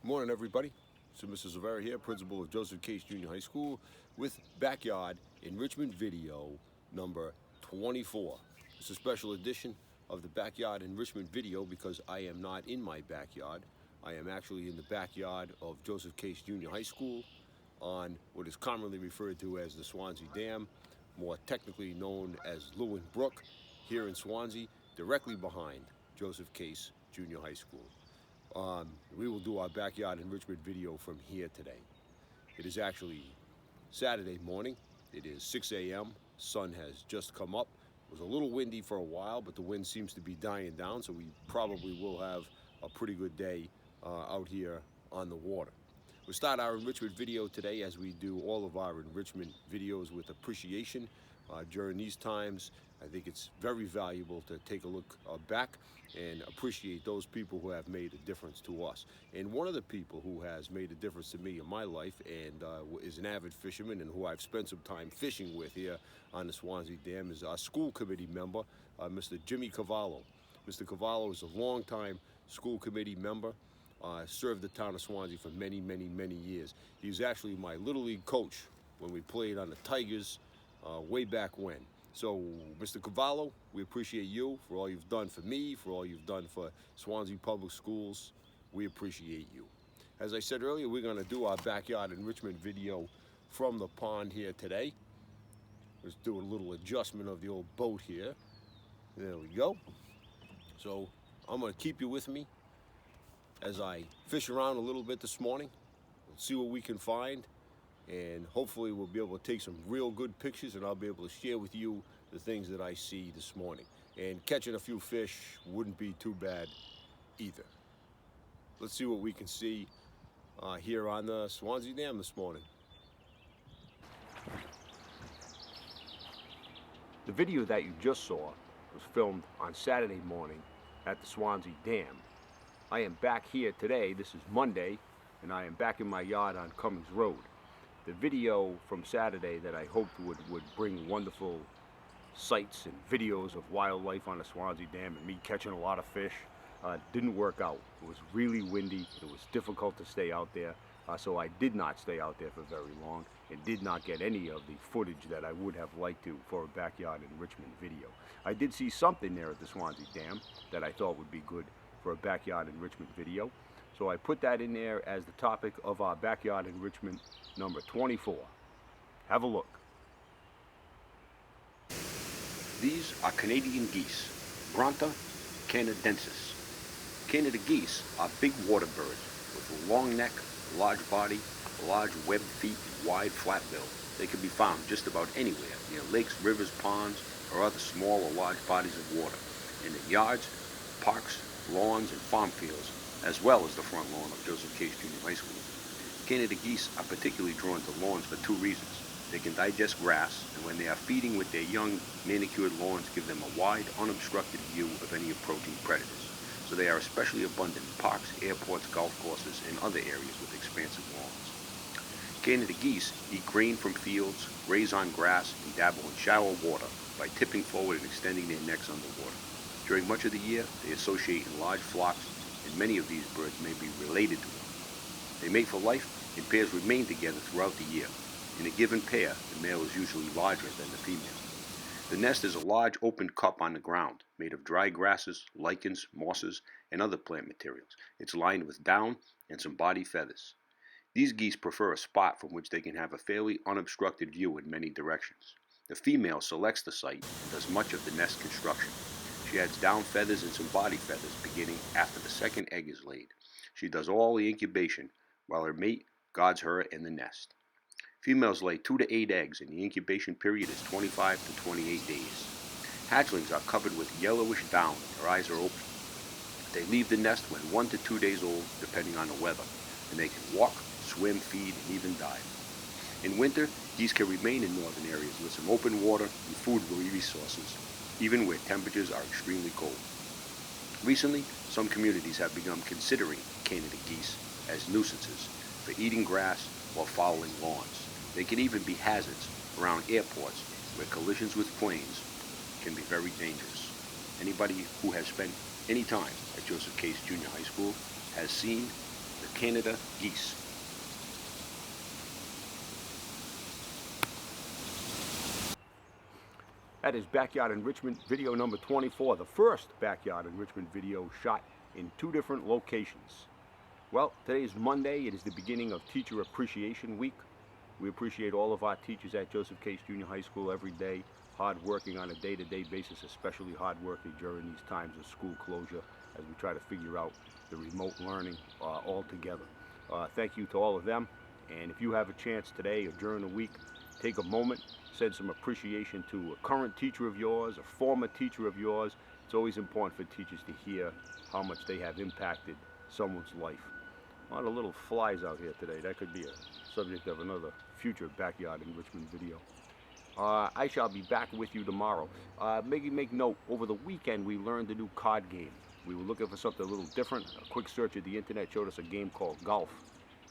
Good morning, everybody. So, Mr. Zavera here, principal of Joseph Case Junior High School, with Backyard Enrichment video number 24. It's a special edition of the Backyard Enrichment video because I am not in my backyard. I am actually in the backyard of Joseph Case Junior High School on what is commonly referred to as the Swansea Dam, more technically known as Lewin Brook, here in Swansea, directly behind Joseph Case Junior High School. We will do our backyard enrichment video from here today. It is actually Saturday morning. It is 6 a.m. Sun has just come up. It was a little windy for a while, but the wind seems to be dying down, so we probably will have a pretty good day out here on the water. We'll start our enrichment video today, as we do all of our enrichment videos, with appreciation. During these times, I think it's very valuable to take a look back and appreciate those people who have made a difference to us. And one of the people who has made a difference to me in my life and is an avid fisherman and who I've spent some time fishing with here on the Swansea Dam is our school committee member, Mr. Jimmy Cavallo. Mr. Cavallo is a longtime school committee member. Served the town of Swansea for many, many, many years. He was actually my Little League coach when we played on the Tigers way back when. So, Mr. Cavallo, we appreciate you for all you've done for me, for all you've done for Swansea Public Schools. We appreciate you. As I said earlier, we're going to do our backyard enrichment video from the pond here today. Let's do a little adjustment of the old boat here. There we go. So, I'm going to keep you with me as I fish around a little bit this morning. We'll see what we can find, and hopefully we'll be able to take some real good pictures, and I'll be able to share with you the things that I see this morning. And catching a few fish wouldn't be too bad either. Let's see what we can see here on the Swansea Dam this morning. The video that you just saw was filmed on Saturday morning at the Swansea Dam. I am back here today. This is Monday, and I am back in my yard on Cummings Road. The video from Saturday that I hoped would bring wonderful sights and videos of wildlife on the Swansea Dam and me catching a lot of fish didn't work out. It was really windy. It was difficult to stay out there, so I did not stay out there for very long and did not get any of the footage that I would have liked to for a backyard enrichment video. I did see something there at the Swansea Dam that I thought would be good for a backyard enrichment video. So I put that in there as the topic of our backyard enrichment number 24. Have a look. These are Canadian geese, Bronta canadensis. Canada geese are big water birds with a long neck, large body, large webbed feet, wide flat bill. They can be found just about anywhere, near lakes, rivers, ponds, or other small or large bodies of water, and in yards, parks, lawns, and farm fields, as well as the front lawn of Joseph Case Junior High School. Canada geese are particularly drawn to lawns for two reasons. They can digest grass, and when they are feeding with their young, manicured lawns give them a wide, unobstructed view of any approaching predators. So they are especially abundant in parks, airports, golf courses, and other areas with expansive lawns. Canada geese eat grain from fields, graze on grass, and dabble in shallow water by tipping forward and extending their necks underwater. During much of the year, they associate in large flocks, and many of these birds may be related to them. They mate for life, and pairs remain together throughout the year. In a given pair, the male is usually larger than the female. The nest is a large open cup on the ground, made of dry grasses, lichens, mosses, and other plant materials. It's lined with down and some body feathers. These geese prefer a spot from which they can have a fairly unobstructed view in many directions. The female selects the site and does much of the nest construction. She adds down feathers and some body feathers beginning after the second egg is laid. She does all the incubation, while her mate guards her and the nest. Females lay 2 to 8 eggs, and the incubation period is 25 to 28 days. Hatchlings are covered with yellowish down, and their eyes are open. They leave the nest when 1 to 2 days old, depending on the weather, and they can walk, swim, feed, and even dive. In winter, geese can remain in northern areas with some open water and food resources, even where temperatures are extremely cold. Recently, some communities have begun considering Canada geese as nuisances for eating grass or fouling lawns. They can even be hazards around airports where collisions with planes can be very dangerous. Anybody who has spent any time at Joseph Case Junior High School has seen the Canada geese. That is Backyard Enrichment video number 24, the first Backyard Enrichment video shot in 2 different locations. Well, today is Monday. It is the beginning of Teacher Appreciation Week. We appreciate all of our teachers at Joseph Case Junior High School every day, hard working on a day-to-day basis, especially hard working during these times of school closure as we try to figure out the remote learning all together. Thank you to all of them, and if you have a chance today or during the week, take a moment, send some appreciation to a current teacher of yours, a former teacher of yours. It's always important for teachers to hear how much they have impacted someone's life. A lot of little flies out here today. That could be a subject of another future Backyard Enrichment video. I shall be back with you tomorrow. Make note, over the weekend we learned a new card game. We were looking for something a little different. A quick search of the internet showed us a game called golf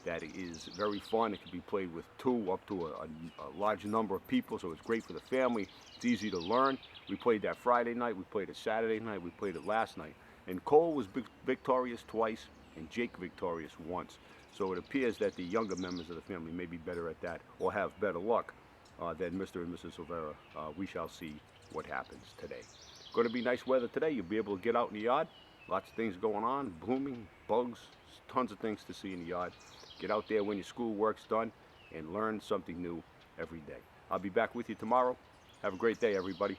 that is very fun. It can be played with 2 up to a large number of people, so it's great for the family. It's easy to learn. We played that Friday night, we played it Saturday night, we played it last night. And Cole was victorious twice and Jake victorious once. So it appears that the younger members of the family may be better at that or have better luck than Mr. and Mrs. Silvera. We shall see what happens today. Going to be nice weather today. You'll be able to get out in the yard. Lots of things going on, blooming, bugs, tons of things to see in the yard. Get out there when your schoolwork's done and learn something new every day. I'll be back with you tomorrow. Have a great day, everybody.